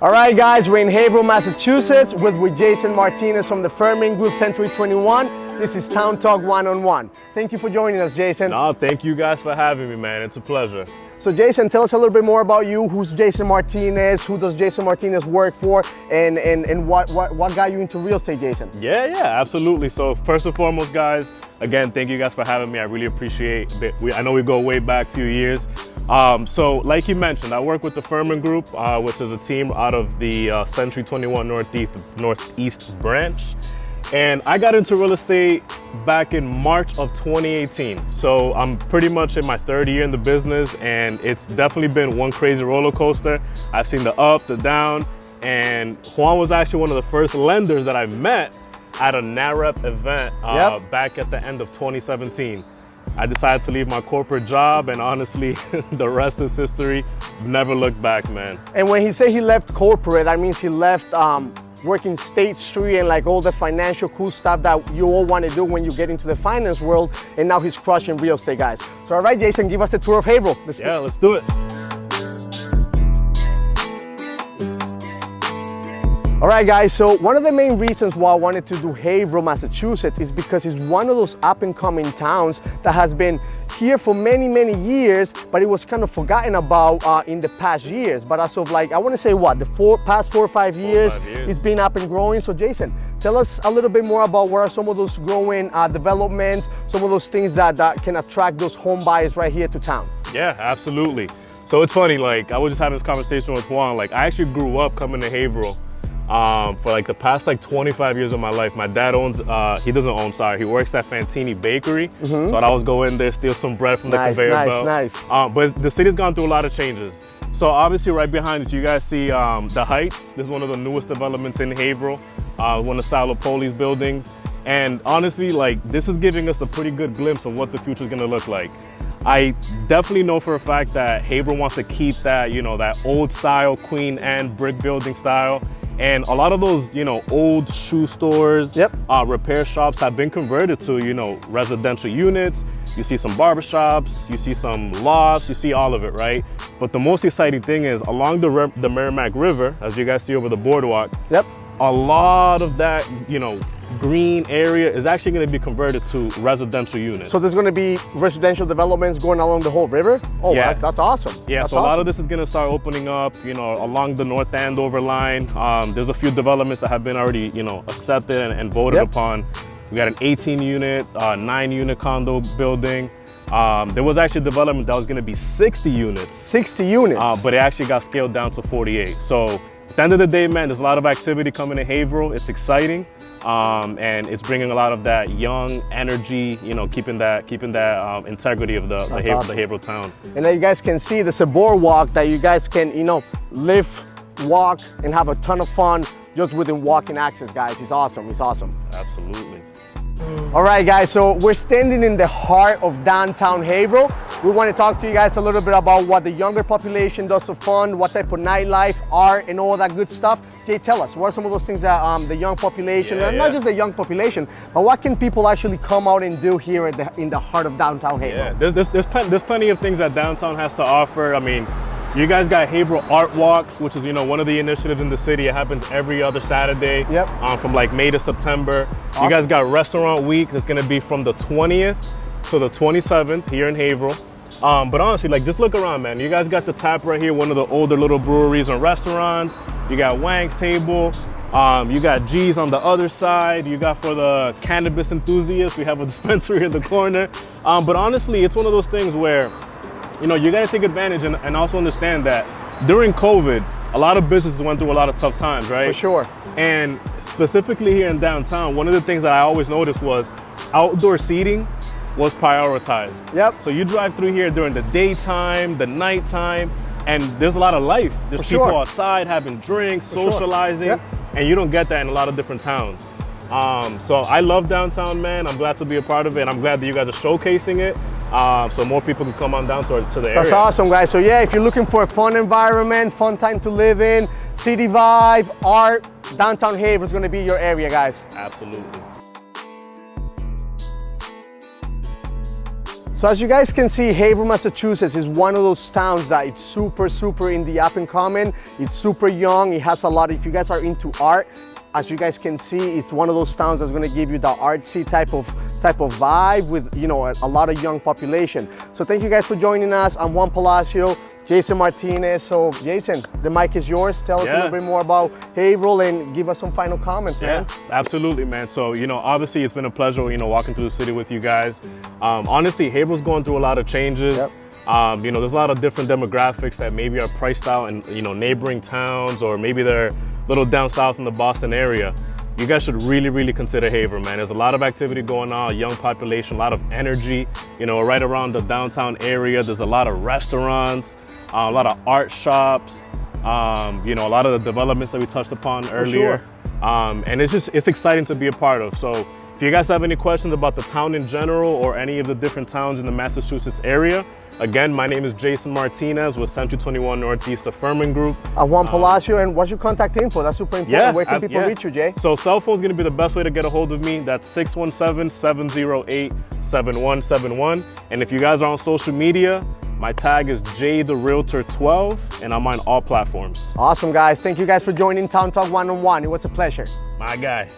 All right, guys, we're in Haverhill, Massachusetts with Jason Martinez from the Firming Group Century 21. This is Town Talk One-on-One. Thank you for joining us, Jason. No, thank you guys for having me, man. It's a pleasure. So Jason, tell us a little bit more about you. Who's Jason Martinez? Who does Jason Martinez work for? And what got you into real estate, Jason? Yeah, absolutely. So first and foremost, guys, again, thank you guys for having me. I really appreciate it. I know we go way back a few years. So like you mentioned, I work with the Firming Group, which is a team out of the Century 21 Northeast branch. And I got into real estate back in March of 2018. So I'm pretty much in my third year in the business, and it's definitely been one crazy roller coaster. I've seen the up, the down, and Juan was actually one of the first lenders that I met at a NAREP event back at the end of 2017. I decided to leave my corporate job, and honestly, the rest is history. Never looked back, man. And when he said he left corporate, that means he left working State Street and like all the financial cool stuff that you all want to do when you get into the finance world, and now he's crushing real estate, guys. So all right, Jason, give us the tour of Haverhill. Let's do it. All right, guys, so one of the main reasons why I wanted to do Haverhill, Massachusetts is because it's one of those up-and-coming towns that has been here for many, many years, but it was kind of forgotten about in the past years. But as of like, I want to say the past 4 or 5 years, it's been up and growing. So Jason, tell us a little bit more about what are some of those growing developments, some of those things that can attract those home buyers right here to town. Yeah, absolutely. So it's funny, like I was just having this conversation with Juan. Like I actually grew up coming to Haverhill. For like the past 25 years of my life. My dad owns, he doesn't own, sorry, he works at Fantini Bakery. So I'd always go in there, steal some bread from the conveyor belt. Nice. But the city's gone through a lot of changes. So obviously right behind us, you guys see the Heights. This is one of the newest developments in Haverhill, one of Salo Poli's buildings. And honestly, like this is giving us a pretty good glimpse of what the future is gonna look like. I definitely know for a fact that Haverhill wants to keep that, that old style Queen Anne brick building style. And a lot of those, old shoe stores, repair shops have been converted to, residential units. You see some barbershops, you see some lofts, you see all of it, right? But the most exciting thing is along the Merrimack River, as you guys see over the boardwalk, a lot of that, green area is actually going to be converted to residential units. So there's going to be residential developments going along the whole river? Oh, yeah. That's awesome. Yeah, that's awesome. A lot of this is going to start opening up, along the North Andover line. There's a few developments that have been already, accepted and voted upon. We got an 18-unit, 9-unit condo building. There was actually a development that was going to be 60 units. 60 units? But it actually got scaled down to 48. So at the end of the day, man, there's a lot of activity coming to Haverhill. It's exciting. And it's bringing a lot of that young energy, keeping that integrity of the Haverhill town. And then you guys can see there's a boardwalk that you guys can, live, walk, and have a ton of fun just within walking access, guys. It's awesome. It's awesome. Absolutely. All right, guys, so we're standing in the heart of downtown Haverhill. We want to talk to you guys a little bit about what the younger population does for fun, what type of nightlife, art, and all that good stuff. Jay, tell us, what are some of those things that the young population, and not just the young population, but what can people actually come out and do here in the heart of downtown Haverhill? Yeah, there's plenty of things that downtown has to offer. I mean, you guys got Haverhill Art Walks, which is, one of the initiatives in the city. It happens every other Saturday from like May to September. Awesome. You guys got Restaurant Week. That's going to be from the 20th to the 27th here in Haverhill. But honestly, like just look around, man. You guys got the Tap right here, one of the older little breweries and restaurants. You got Wang's Table. You got G's on the other side. You got for the cannabis enthusiasts, we have a dispensary in the corner. But honestly, it's one of those things where you got to take advantage and also understand that during COVID, a lot of businesses went through a lot of tough times, right? For sure. And specifically here in downtown, one of the things that I always noticed was outdoor seating was prioritized. Yep. So you drive through here during the daytime, the nighttime, and there's a lot of life. There's people outside having drinks, socializing, and you don't get that in a lot of different towns. So I love downtown, man. I'm glad to be a part of it. I'm glad that you guys are showcasing it. So more people can come on down to the area. That's awesome, guys. So yeah, if you're looking for a fun environment, fun time to live in, city vibe, art, downtown Haverhill is going to be your area, guys. Absolutely. So as you guys can see, Haverhill, Massachusetts is one of those towns that it's super in the up and coming. It's super young. It has a lot, if you guys are into art, as you guys can see, it's one of those towns that's going to give you the artsy type of vibe with, you know, a lot of young population. So thank you guys for joining us. I'm Juan Palacio, Jason Martinez. So Jason, the mic is yours. Tell us a little bit more about Haverhill and give us some final comments, man. Absolutely, man. So, you know, obviously it's been a pleasure, you know, walking through the city with you guys. Honestly, Haverhill's going through a lot of changes. You know, there's a lot of different demographics that maybe are priced out in, you know, neighboring towns, or maybe they're a little down south in the Boston area. You guys should really consider Haverhill, man. There's a lot of activity going on, young population, a lot of energy, you know, right around the downtown area. There's a lot of restaurants, a lot of art shops, you know, a lot of the developments that we touched upon earlier. And it's exciting to be a part of. So if you guys have any questions about the town in general or any of the different towns in the Massachusetts area, again, my name is Jason Martinez with Century 21 Northeast Affirming Group. Juan Palacio, and what's your contact info? That's super important. Where can people reach you, Jay? So cell phone is going to be the best way to get a hold of me. That's 617-708-7171. And if you guys are on social media, my tag is JTheRealtor12, and I'm on all platforms. Awesome, guys. Thank you guys for joining Town Talk One-on-One. It was a pleasure. My guy.